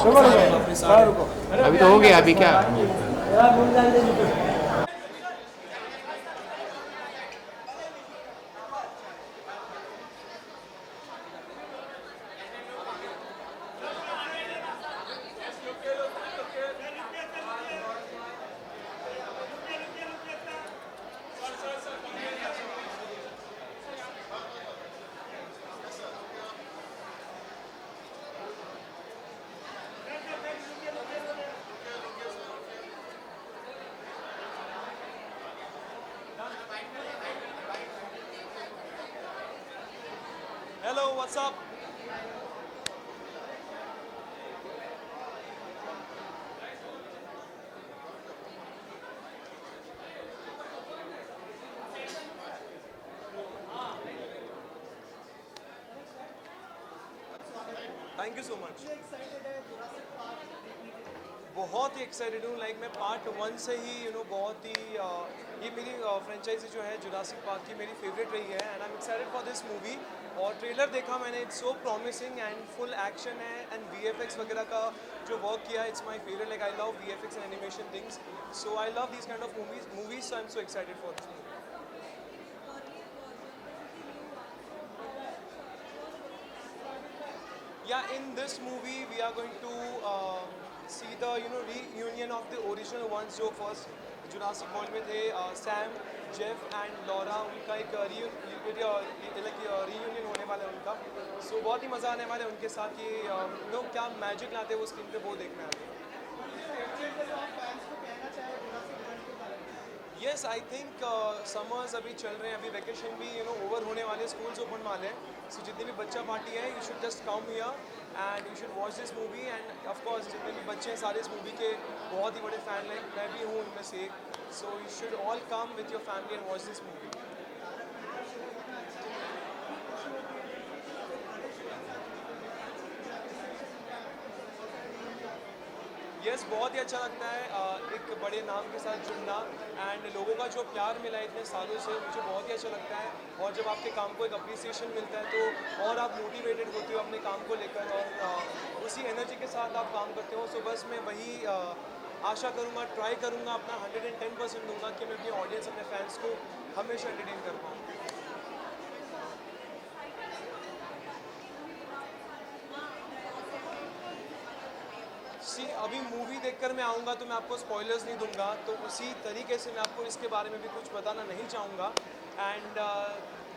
वापस आ रहे हैं। अभी तो हो गया, अभी क्या? Hello, what's up? Thank you so much. बहुत ही एक्साइटेड हूँ। लाइक मैं पार्ट 1 से ही बहुत ही ये मेरी फ्रेंचाइजी जो है जुरासिक पार्क की मेरी फेवरेट रही है and I am excited for this movie. और ट्रेलर देखा मैंने, it's so promising and full action है एंड वीएफएक्स वगैरह का जो वर्क किया, it's my favourite. Like I love VFX and animation things, so I love this kind of movies, so I am so excited for this movie. Yeah, in this movie we are going to see the reunion of the original ones जो first Jurassic world में थे, Sam, Jeff and Laura. उनका एक reunion होने वाला है उनका। सो बहुत ही मज़ा आने वाला है उनके साथ। ये क्या मैजिक लाते हैं वो स्क्रीन पे, वो देखना है। यस, आई थिंक समर्स अभी चल रहे हैं, अभी वैकेशन भी ओवर होने वाले, स्कूल्स ओपन वाले हैं। सो जितनी भी बच्चा पार्टी है, you should just come here and you should watch this movie. End of course जितने भी बच्चे हैं सारे इस मूवी के बहुत ही बड़े फ़ैन हैं, मैं भी हूँ उनमें से एक। So you should all come with your family and watch this movie. Yes, बहुत ही अच्छा लगता है एक बड़े नाम के साथ जुड़ना एंड लोगों का जो प्यार मिला है इतने सालों से, मुझे बहुत ही अच्छा लगता है। और जब आपके काम को एक अप्रिसिएशन मिलता है तो और आप मोटिवेटेड होते हो अपने काम को लेकर, और उसी एनर्जी के साथ आप काम करते हो। सो बस मैं वही आशा करूँगा, ट्राई करूँगा, अपना 110% दूंगा कि मैं अपनी ऑडियंस, अपने फैंस को हमेशा एंटरटेन कर पाऊँ। सी, अभी मूवी देखकर मैं आऊँगा तो मैं आपको स्पॉयलर्स नहीं दूंगा, तो उसी तरीके से मैं आपको इसके बारे में भी कुछ बताना नहीं चाहूँगा। एंड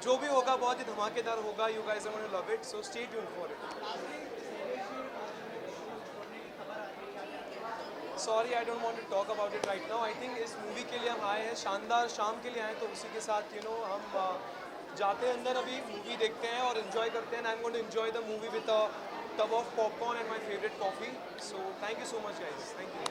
जो भी होगा बहुत ही धमाकेदार होगा। You guys are gonna love it, so stay tuned for it. Sorry, I don't want to talk about it right now. I think इस मूवी के लिए हम आए हैं, शानदार शाम के लिए आए हैं, तो उसी के साथ हम जाते हैं अंदर, अभी मूवी देखते हैं और इन्जॉय करते हैं। I am going to enjoy the movie with a tub of popcorn and my favourite coffee. So thank you so much guys, thank you.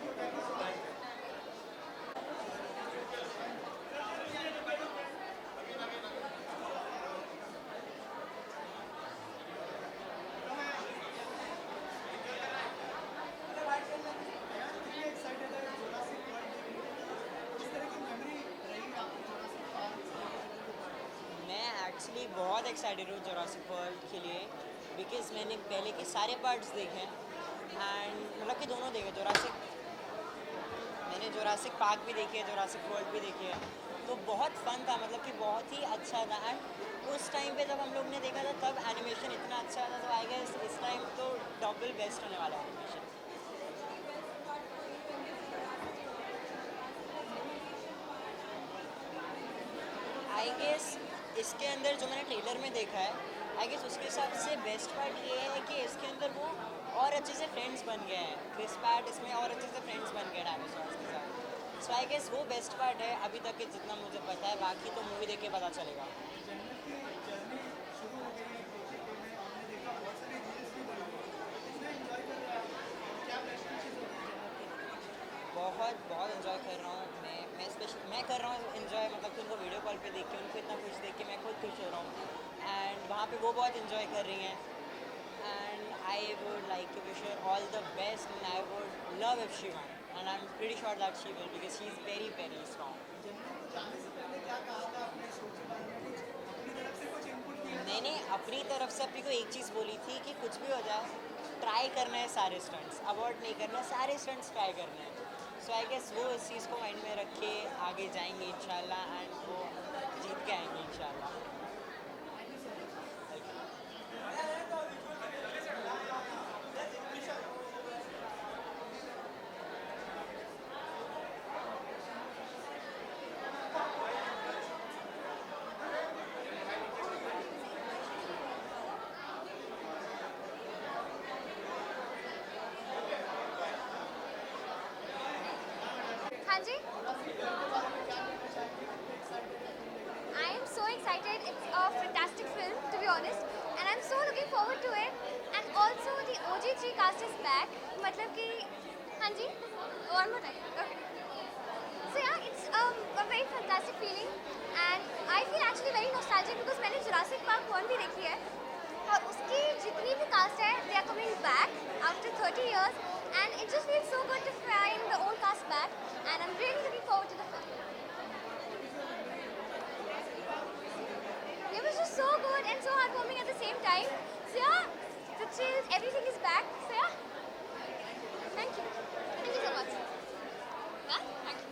मैं एक्चुअली बहुत एक्साइटेड हूँ जुरासिक वर्ल्ड के लिए, बिकॉज मैंने पहले के सारे पार्ट्स देखे हैं एंड मतलब कि दोनों देखे। मैंने जुरासिक पार्क भी देखी है, जुरासिक वर्ल्ड भी देखी है, तो बहुत फन था, मतलब कि बहुत ही अच्छा था। एंड उस टाइम पे जब हम लोग ने देखा था तब एनिमेशन इतना अच्छा था, तो आई गेस इस टाइम तो डबल बेस्ट होने वाला है एनिमेशन। आई गेस इसके अंदर जो मैंने ट्रेलर में देखा है, आई गेस उसके हिसाब से बेस्ट पार्ट ये है कि इसके अंदर वो और अच्छे से फ्रेंड्स बन गए हैं। क्रिस पैट इसमें और अच्छे से फ्रेंड्स बन गए डायनासोर्स के साथ। सो आई गेस वो बेस्ट पार्ट है अभी तक के, जितना मुझे पता है। बाकी तो मूवी देख के पता चलेगा। बहुत बहुत इन्जॉय कर रहा हूँ मैं कर रहा हूँ इन्जॉय, मतलब कि उनको वीडियो कॉल पे देख के, उनको इतना खुश देख के मैं खुद खुश हो रहा हूँ एंड वहाँ पे वो बहुत इन्जॉय कर रही हैं। And I would like to wish her all the best and I would love if she won and I am pretty sure that she will, because she is very very strong. नहीं नहीं, अपनी तरफ से अपनी को एक चीज़ बोली थी कि कुछ भी हो जाए ट्राई करना है सारे स्टंट्स, अवॉइड नहीं करना, सारे स्टंट्स ट्राई करना है. सो आई गेस वो इस चीज़ को माइंड में रख के आगे जाएंगे इंशाल्लाह, एंड वो जीत के आएंगे इंशाल्लाह. हाँ जी. I am so excited. It's a fantastic film, to be honest, and I'm so looking forward to it. And also, the OG3 cast is back. मतलब कि हाँ जी. One more time. Okay. So yeah, it's a very fantastic feeling, and I feel actually very nostalgic because मैंने Jurassic Park 1 भी देखी है, और उसकी जितनी भी cast है, they are coming back after 30 years, and it just feels so good to find the old cast back, and I'm really looking forward to the film. It was just so good and so heartwarming at the same time. So yeah, the chills, everything is back. So yeah, thank you. Thank you so much. Yeah, thank you.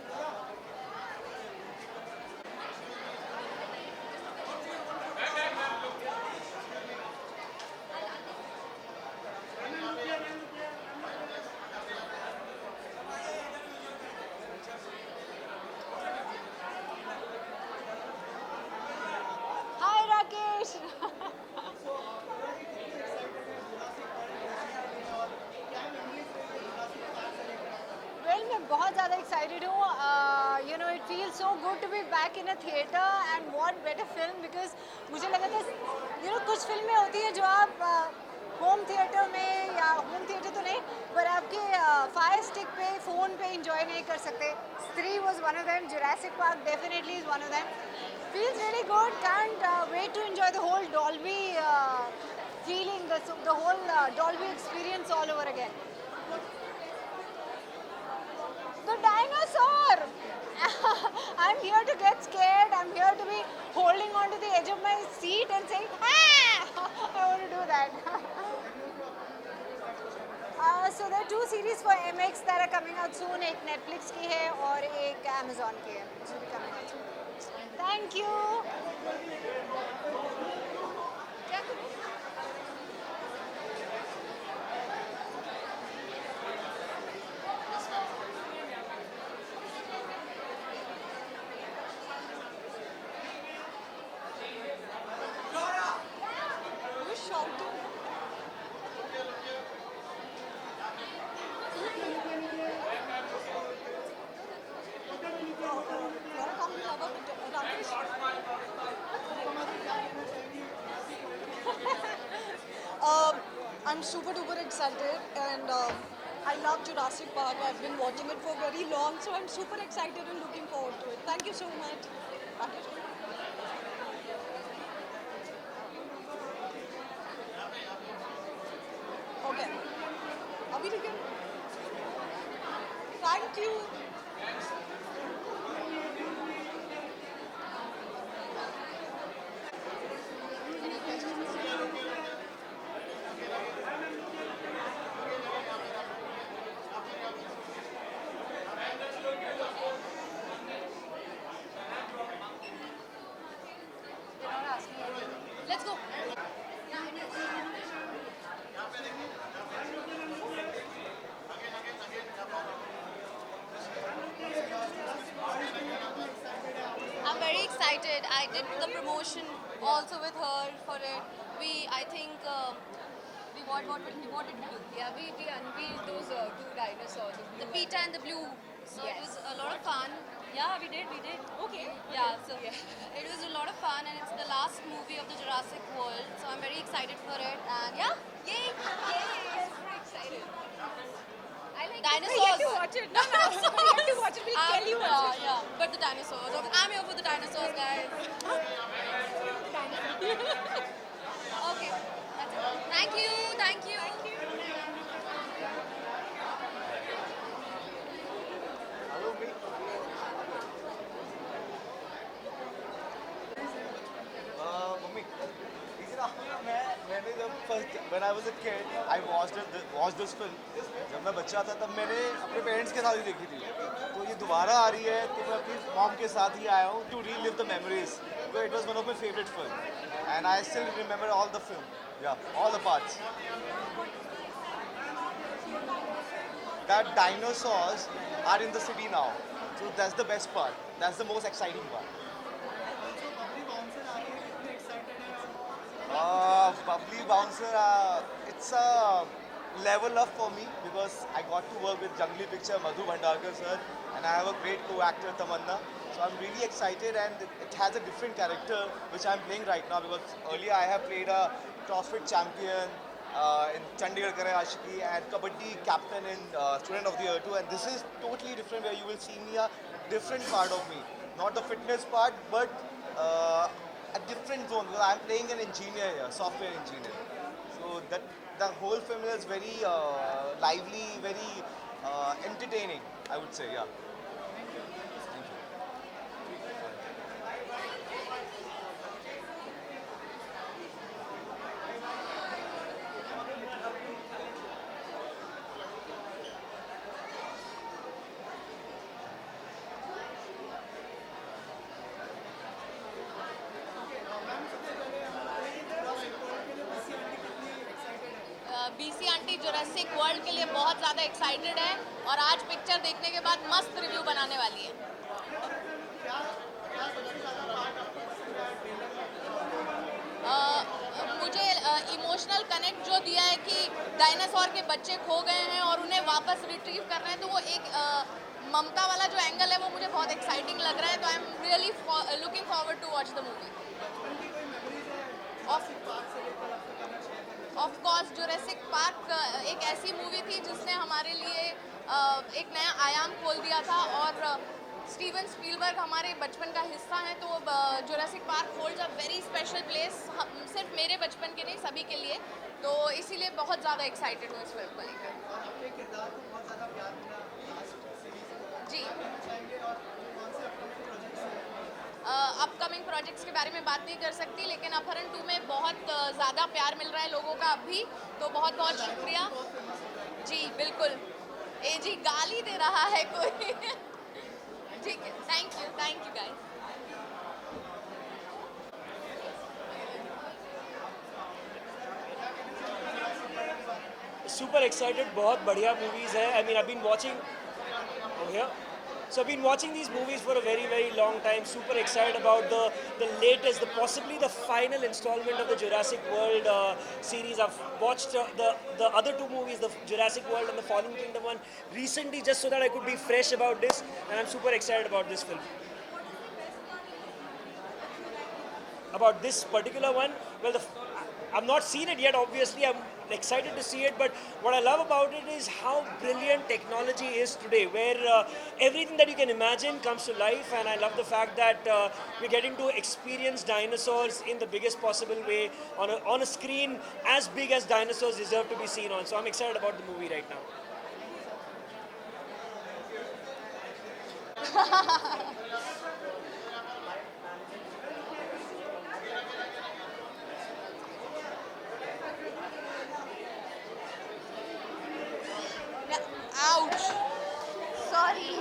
Hi Rakesh. Well, मैं बहुत ज़्यादा excited हूँ. You know, it feels so good to be back in a theatre, and what better film, because मुझे लगा था, you know, कुछ फिल्में होती हैं जो आप होम थिएटर में, या होम थिएटर तो नहीं, पर आपके फायर स्टिक पे, फ़ोन पे इंजॉय नहीं कर सकते. Stree was one of them. Jurassic Park definitely is one of them. Feels really good. Can't wait to enjoy the whole Dolby feeling, the whole Dolby experience all over again. The dinosaur! I'm here to get scared. I'm here to be holding onto the edge of my seat and saying, ah! I want to do that. So there are 2 series for MX that are coming out soon. एक Netflix की है और एक Amazon की है, which will be coming out soon. Thank you. Who's shouting? I'm super duper excited, and I love Jurassic Park. I've been watching it for very long, so I'm super excited and looking forward to it. Thank you so much. Okay. Abhi theek hai? Thank you. Let's go. I'm very excited. I did the promotion also with her for it. I think, what did we do? Yeah, we unveiled those 2 dinosaurs. The Peter and the Blue. So it Yes. was a lot of fun. Yeah, we did. Okay. Yeah, so it was a lot of fun, and it's the last movie of the Jurassic World. So I'm very excited for it, and yeah, yay! Yay! Super excited. I like Dinosaurs. to watch it. No, I'm sorry to watch it. We'll tell you once. Yeah, but the dinosaurs. I'm here for the dinosaurs, guys. Okay, that's it. Thank you. Mummy मैंने जब first when I was a kid, I watched this film. जब मैं बच्चा था तब मैंने अपने parents के साथ ही देखी थी. तो ये दोबारा आ रही है तो मैं अपनी मॉम के साथ ही आया हूँ to relive the memories. So it was one of my favorite films, and I still remember all the film. Yeah, all the parts. That dinosaurs are in the city now. So that's the best part. That's the most exciting part. Bubbly Bouncer, it's a level up for me because I got to work with Jungly Picture, Madhu Bhandarkar sir, and I have a great co-actor Tamanna. So I'm really excited, and it has a different character which I'm playing right now because earlier I have played a CrossFit champion in Chandigarh Kare Ashiki and Kabaddi captain in Student of the Year 2, and this is totally different where you will see me a different part of me, not the fitness part, but a different zone because I'm playing an engineer here, software engineer. So that the whole film is very lively, very entertaining, I would say. Yeah. Thank you. BC aunty Jurassic World के लिए बहुत ज़्यादा excited है और आज picture देखने के बाद मस्त रिव्यू बनाने वाली है. मुझे इमोशनल कनेक्ट जो दिया है कि डायनासोर के बच्चे खो गए हैं और उन्हें वापस रिट्रीव कर रहे हैं, तो वो एक ममता वाला जो एंगल है वो मुझे बहुत एक्साइटिंग लग रहा है. तो I am really looking forward to watch the movie. Of course Jurassic Park एक ऐसी मूवी थी जिसने हमारे लिए एक नया आयाम खोल दिया था और स्टीवन स्पीलबर्ग हमारे बचपन का हिस्सा है, तो Jurassic park holds a very special place सिर्फ मेरे बचपन के नहीं सभी के लिए. तो इसीलिए बहुत ज़्यादा एक्साइटेड हूँ इस फिल्म को लेकर. जी अपकमिंग प्रोजेक्ट्स के बारे में बात नहीं कर सकती, लेकिन अपहरण 2 में बहुत ज़्यादा प्यार मिल रहा है लोगों का अभी, तो बहुत बहुत शुक्रिया. जी बिल्कुल. जी गाली दे रहा है कोई. ठीक है, thank you guys. Super excited, बहुत बढ़िया movies है. I mean, I've been watching over here. So I've been watching these movies for a very, very long time. Super excited about the latest, possibly the final installment of the Jurassic World series. I've watched the other two movies, the Jurassic World and the Fallen Kingdom one, recently just so that I could be fresh about this, and I'm super excited about this film. About this particular one, well, I've not seen it yet, obviously. I'm excited to see it, but what I love about it is how brilliant technology is today, where everything that you can imagine comes to life, and I love the fact that we're getting to experience dinosaurs in the biggest possible way on a screen as big as dinosaurs deserve to be seen on. So I'm excited about the movie right now. Ouch. Sorry.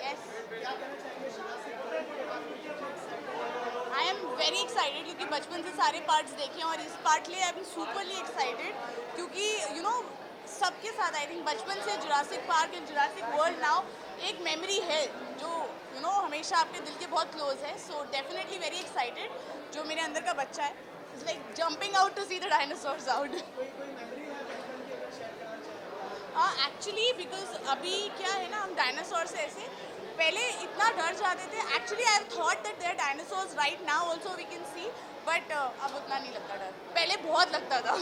Yes. I am very excited क्योंकि बचपन से सारे parts देखे हैं और इस part लिए I am सुपरली excited क्योंकि सबके साथ आई थिंक बचपन से Jurassic Park and Jurassic World now एक मेमोरी है जो हमेशा आपके दिल के बहुत क्लोज है. So definitely very excited. जो मेरे अंदर का बच्चा है it's like jumping out to see the dinosaurs out. Actually because अभी क्या है ना, हम डायनासोर से ऐसे पहले इतना डर जाते थे. Actually I have thought that there dinosaurs right now also we can see, but अब उतना नहीं लगता डर. पहले बहुत लगता था.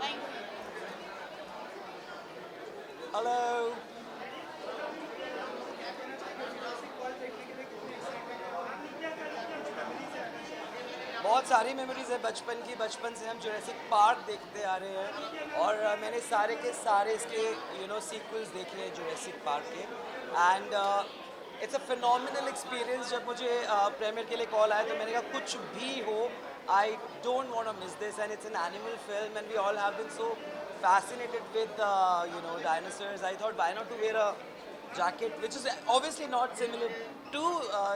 Thank you. हेलो. बहुत सारी मेमोरीज है बचपन की. बचपन से हम जुरासिक पार्क देखते आ रहे हैं और मैंने सारे के सारे इसके सीक्वल्स देखे हैं जुरासिक पार्क के. And it's a phenomenal experience. जब मुझे प्रीमियर के लिए कॉल आया तो मैंने कहा कुछ भी हो, I don't want to miss this. And it's an animal film and we all have been so fascinated with dinosaurs. I thought why not to wear a jacket which is obviously not similar to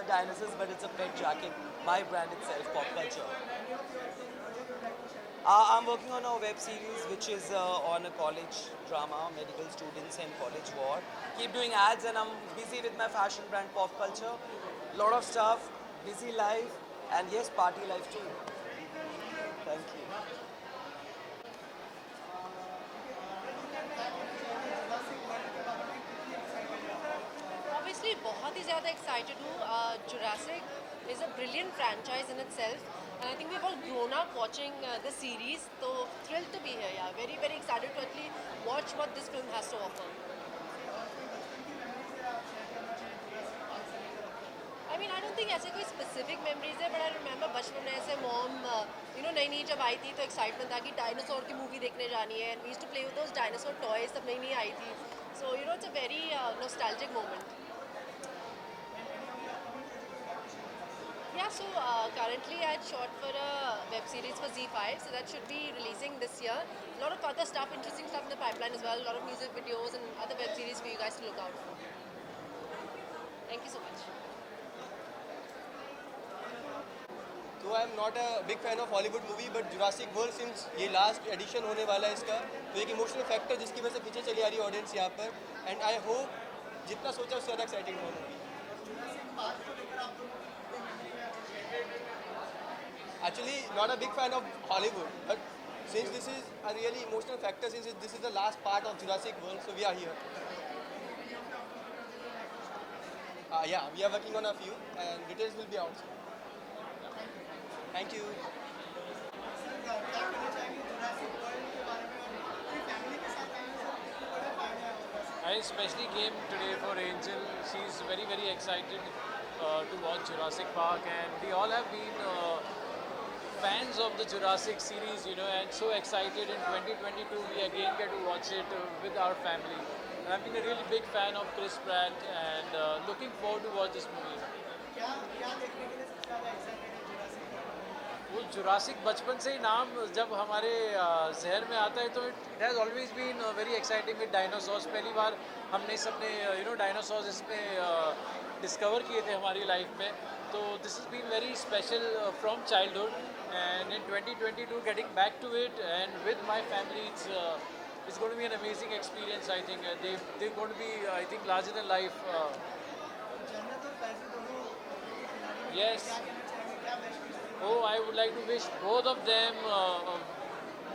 dinosaurs, but it's a pet jacket, my brand itself, Pop Culture. I'm working on a web series which is on a college drama, medical students and college war. Keep doing ads and I'm busy with my fashion brand Pop Culture. Lot of stuff, busy life, and yes, party life too. Thank you. Obviously बहुत ही ज़्यादा excited हूँ. Jurassic is a brilliant franchise in itself, and I think we've all grown up watching the series. So thrilled to be here. Yeah, very very excited to actually watch what this film has to offer. I mean, I don't think ऐसे कोई specific memories है, but I remember बचपन में ऐसे mom, नई नई जब आई थी तो excitement था कि dinosaur की movie देखने जानी है. And we used to play with those dinosaur toys तब नई नई आई थी. So it's a very nostalgic moment. Yeah, so currently I shot for a web series for Z5, so that should be releasing this year. A lot of other stuff, interesting stuff in the pipeline as well. A lot of music videos and other web series for you guys to look out for. Thank you so much. तो I am not a big fan of Hollywood movie, but Jurassic world since ये last addition होने वाला है इसका, तो एक emotional factor जिसकी वजह से पीछे चली आ रही है ऑडियंस यहाँ पर. एंड आई होप जितना सोचा उससे ज़्यादा एक्साइटिंग हो movie. Actually, not a big fan of Hollywood, but since this is a really emotional factor, since this is the last part of Jurassic World, so we are here. Yeah, we are working on a few, and details will be out soon. Thank you. I especially came today for Angel. She's very, very excited to watch Jurassic Park, and we all have been fans of the Jurassic series, and so excited in 2022 we again get to watch it with our family. And I've been a really big fan of Chris Pratt and looking forward to watch this movie. वो Jurassic बचपन से ही नाम जब हमारे जहर में आता है तो it has always been very exciting with dinosaurs. पहली बार हमने सबने डायनासोर्स इसमें डिस्कवर किए थे हमारी लाइफ में. तो this is been very special from childhood, and in 2022 getting back to it and with my family, it's going to be an amazing experience. I think they're going to be, I think, larger than life. Yes. Oh, I would like to wish both of them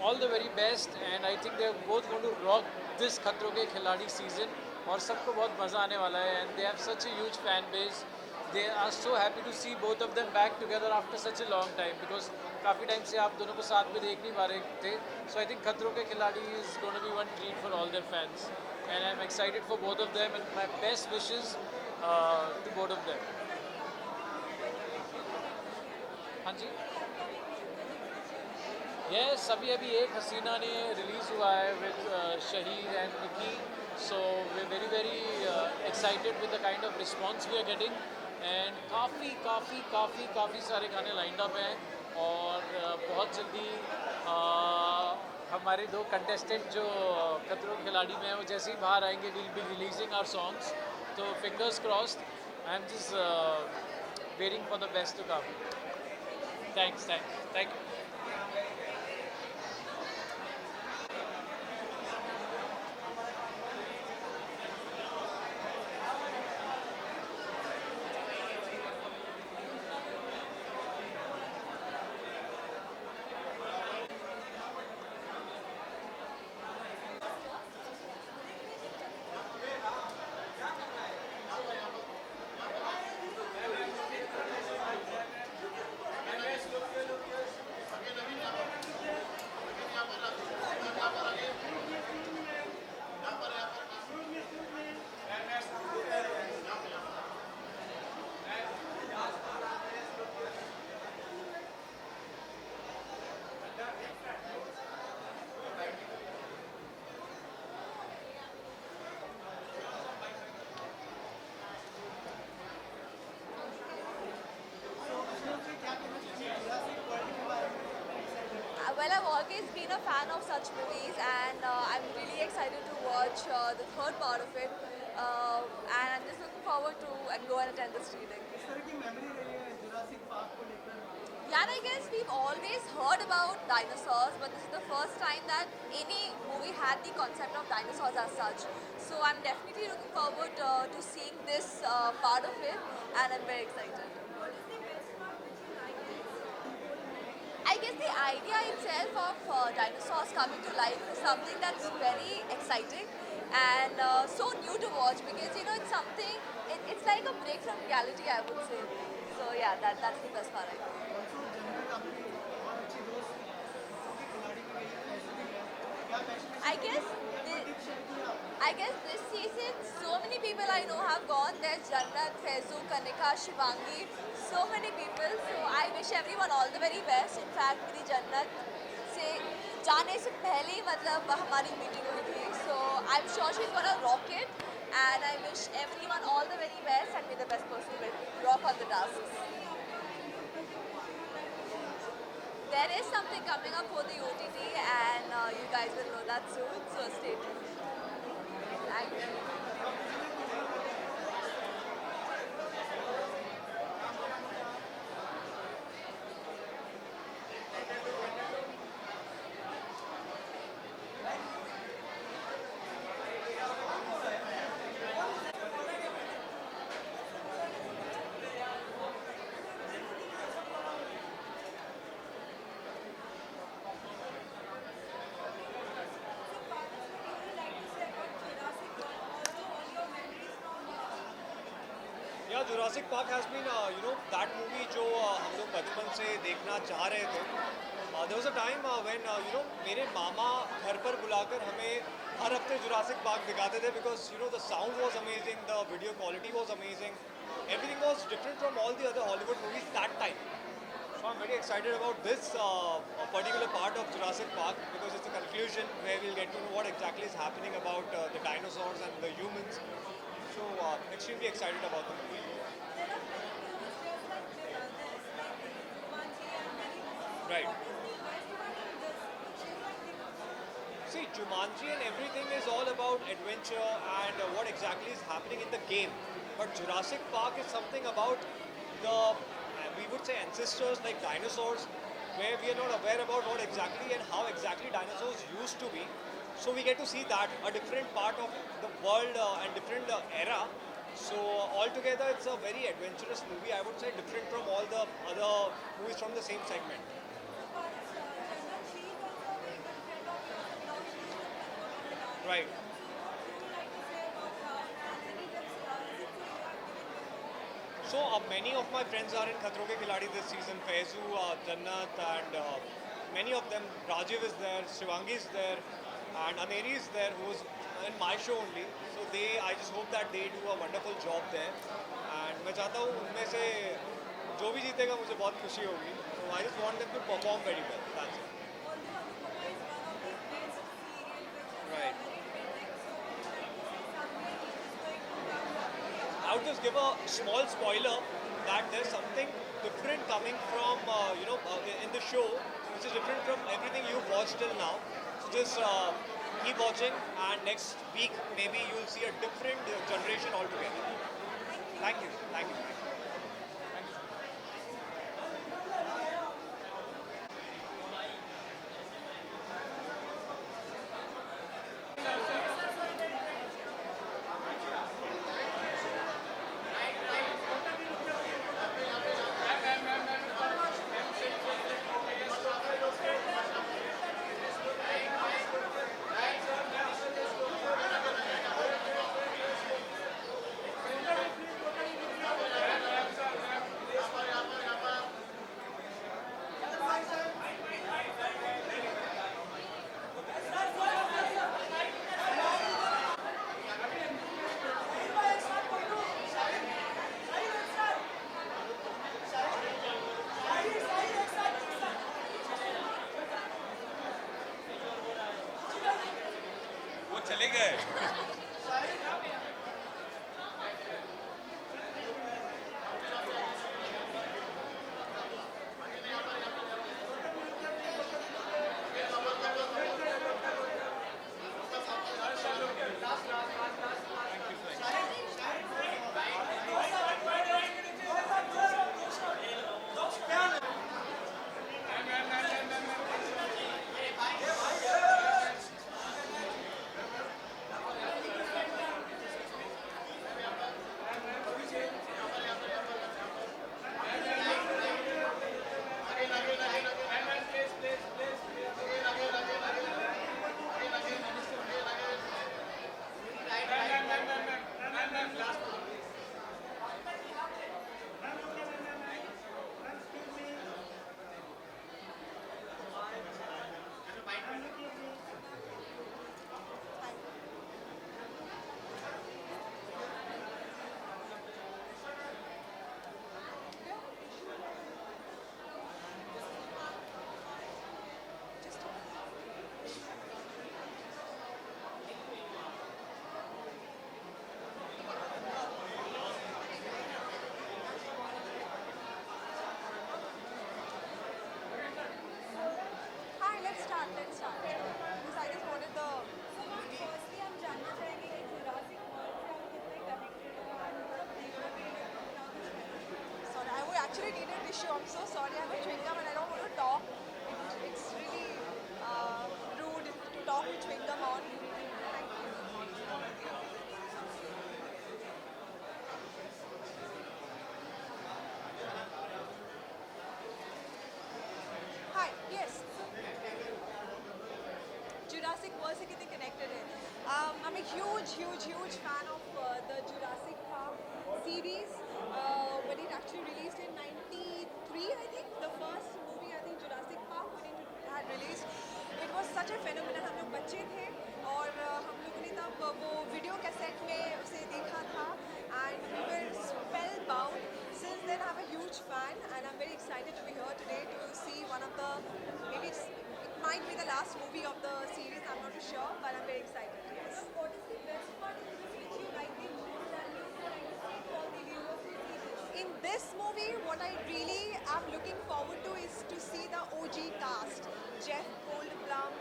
all the very best, and I think they're both going to rock this खतरों के खिलाड़ी season, और सबको बहुत मज़ा आने वाला है. And they have such a huge fan base. They are so happy to see both of them back together after such a long time, because काफ़ी टाइम से आप दोनों को साथ में देख नहीं पा रहे थे. So I think खतरों के खिलाड़ी is going to be one treat for all their fans, and I'm excited for both of them, and my best wishes to both of them. हाँ जी. Yes, अभी एक हसीना ने रिलीज़ हुआ है with Shahid and Nikki. So we're very very excited with the kind of response we are getting, and काफ़ी सारे गाने lined up हैं, और बहुत जल्दी हमारे दो contestant जो खतरों के खिलाड़ी में हैं वो जैसे ही बाहर आएंगे we'll be releasing our songs. So fingers crossed. I'm just waiting for the best to come. Thank you. always been a fan of such movies, and I'm really excited to watch the third part of it. And I'm just looking forward to and go and attend the screening. Yeah, and I guess we've always heard about dinosaurs, but this is the first time that any movie had the concept of dinosaurs as such. So I'm definitely looking forward to seeing this part of it, and I'm very excited. I guess the idea itself of dinosaurs coming to life is something that's very exciting and so new to watch, because it's something, it's like a break from reality, I would say. So yeah, that's the best part, I think. I guess this season so many people I know have gone. There's Jannat, Faizu, Kanika, Shivangi, so many people. So I wish everyone all the very best. In fact, मेरी जन्नत से जाने से पहले ही मतलब हमारी meeting हुई थी. So I'm sure she's gonna rock it, and I wish everyone all the very best and be the best person to rock on the tasks. There is something coming up for the OTT, and you guys will know that soon. So stay tuned. Thank you. Yeah, Jurassic Park has been, that movie जो हम लोग बचपन से देखना चाह रहे थे. There was a time when, मेरे मामा घर पर बुलाकर हमें हर हफ्ते Jurassic Park दिखाते थे, because, the sound was amazing, the video quality was amazing. Everything was different from all the other Hollywood movies that time. So I'm very excited about this particular part of Jurassic Park, because it's a conclusion where we'll get to know what exactly is happening about the dinosaurs and the humans. So extremely excited about the movie. Right. See, Jumanji and everything is all about adventure and what exactly is happening in the game. But Jurassic Park is something about the, we would say, ancestors like dinosaurs, where we are not aware about what exactly and how exactly dinosaurs used to be. So we get to see that, a different part of the world and different era. So altogether, it's a very adventurous movie. I would say different from all the other movies from the same segment. Right. So many of my friends are in Khatron Ke Khiladi this season. Faizu, Jannat, and many of them. Rajiv is there, Shivangi is there, and Aneri is there, who's in my show only. So I just hope that they do a wonderful job there. And मैं चाहता हूँ उनमें से जो भी जीतेगा मुझे बहुत खुशी होगी. So I just want them to perform very well. That's it. Right. I would just give a small spoiler that there's something different coming from, in the show, which is different from everything you've watched till now. So just keep watching, and next week maybe you'll see a different generation altogether. Thank you. Thank you. चले गए so sorry, I have a chewing gum and I don't want to talk. It's really rude to talk with chewing gum on. Thank you. Hi, yes. Jurassic World से कितने connected है? I'm a huge fan of the Jurassic Park series. When it actually released in '93, I think the first movie, I think Jurassic Park when it had released, it was such a phenomenon. हम लोग बच्चे थे और हम लोगों ने तब वो वीडियो कैसेट में उसे देखा था and we were spellbound. Since then, I'm a huge fan and I'm very excited to be here today to see one of the maybe it might be the last movie of the series. I'm not too sure, but I'm very excited. Yes. What is the best part in this which you like the most and you would like to see for the viewers to see this? In this movie, what I really am looking forward to is to see the OG cast, Jeff Goldblum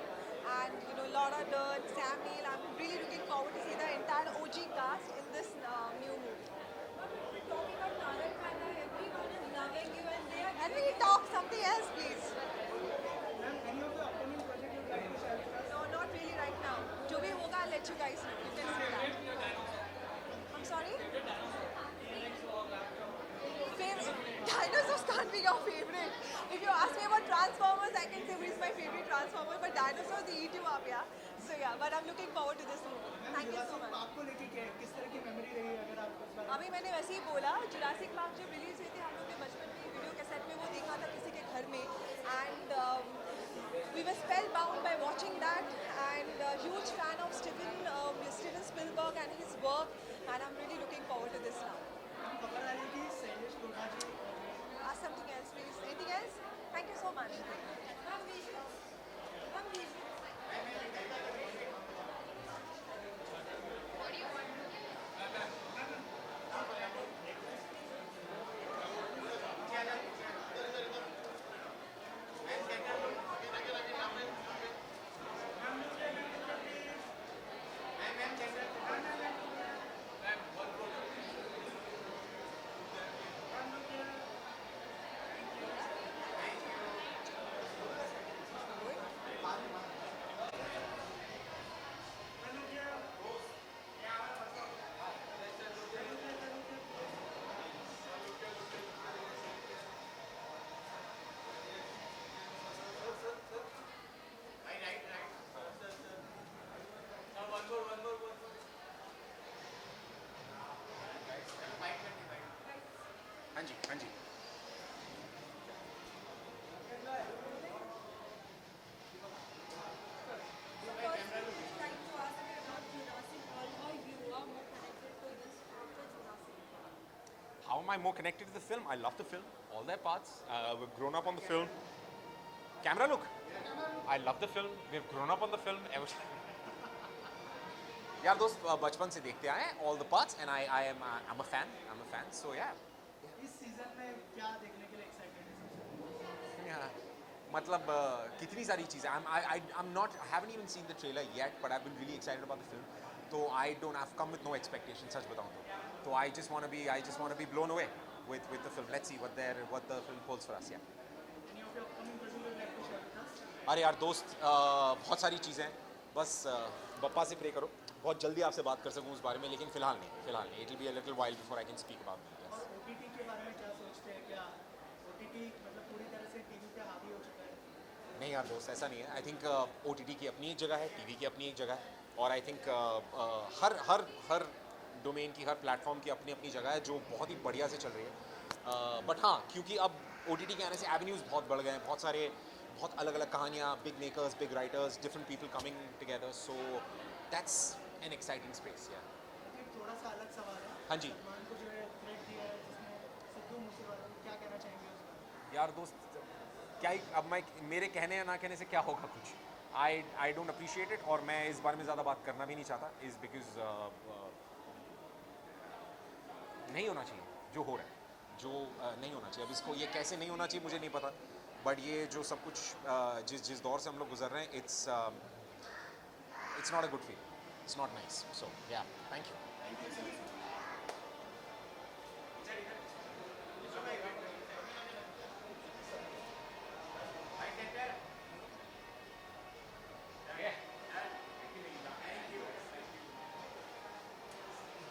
and Laura Dern, Sam Neill. I'm really looking forward to see the entire OG cast in this new movie. Talking about Tarak Mehta, everyone is loving you and they are. And we talk something else, please. No, not really right now. जो भी होगा, I'll let you guys know. You can say that. I'm sorry? Favorite? Dinosaurs can't be your favorite. If you ask me about Transformers, I can say which is my favorite Transformer, but dinosaurs they eat you up, yeah. So yeah, but I'm looking forward to this movie. Thank you so much. आपको लेके किस तरह की memory रही है अगर आप इस बारे अभी मैंने वैसे ही बोला जुरासिक पार्क जब रिलीज हुई थी हम लोग ने बचपन में वीडियो कैसेट में वो देखा था किसी के घर में and we were spellbound by watching that and huge fan of Steven Spielberg and his work and I'm really looking forward to this now. खबर आई है कि शैलेश लोढ़ा जी Ask something else please. Anything else? Thank you so much. हाँ जी हाँ जी How am I more connected to the film? I love the film, all their parts. We've grown up on the film. Camera look. I love the film. We've grown up on the film. यार दोस्त बचपन से देखते आए हैं all the parts and I'm a fan. So yeah. इस season में क्या देखने के लिए एक्साइटेड है Yeah. मतलब कितनी सारी चीज़ें I haven't even seen the trailer yet, but I've been really excited about the film. So I've come with no expectations, सच बताऊँ तो. So I just want to be blown away with the film. Let's see what the film holds for us. Yeah. Any of your upcoming project would like to share with us अरे यार दोस्त बहुत सारी चीज़ें हैं बस बप्पा से pray करो बहुत जल्दी आपसे बात कर सकूँ उस बारे में लेकिन फ़िलहाल नहीं it will be a little while before I can speak about this OTT के बारे में क्या सोचते हैं क्या ओटीटी मतलब पूरी तरह से टीवी पे हावी हो चुका है नहीं यार दोस्त ऐसा नहीं है आई थिंक OTT की अपनी एक जगह है टीवी की अपनी एक जगह है और आई थिंक हर डोमेन की हर प्लेटफॉर्म की अपनी अपनी जगह है जो बहुत ही बढ़िया से चल रही है बट हाँ क्योंकि अब OTT के आने से एवेन्यूज़ बहुत बढ़ गए हैं बहुत अलग अलग कहानियाँ big makers big writers different people coming together so that's an exciting space या एक थोड़ा सा अलग सवाल है हाँ जी सलमान को जो है थ्रेट दिया है जिसमें सिद्धू मूसेवाला को क्या कहना चाहेंगे उस पर यार दोस्त क्या ही अब मैं मेरे कहने या ना कहने से क्या होगा कुछ आई डोंट अप्रिशिएट इट और मैं इस बारे में ज़्यादा बात करना भी नहीं चाहता इज़ बिकॉज नहीं होना चाहिए जो हो रहा है जो नहीं होना चाहिए अब इसको ये कैसे नहीं होना चाहिए मुझे नहीं पता बट ये जो सब कुछ जिस दौर से हम लोग गुजर रहे हैं it's not a good feel it's not nice so या थैंक यू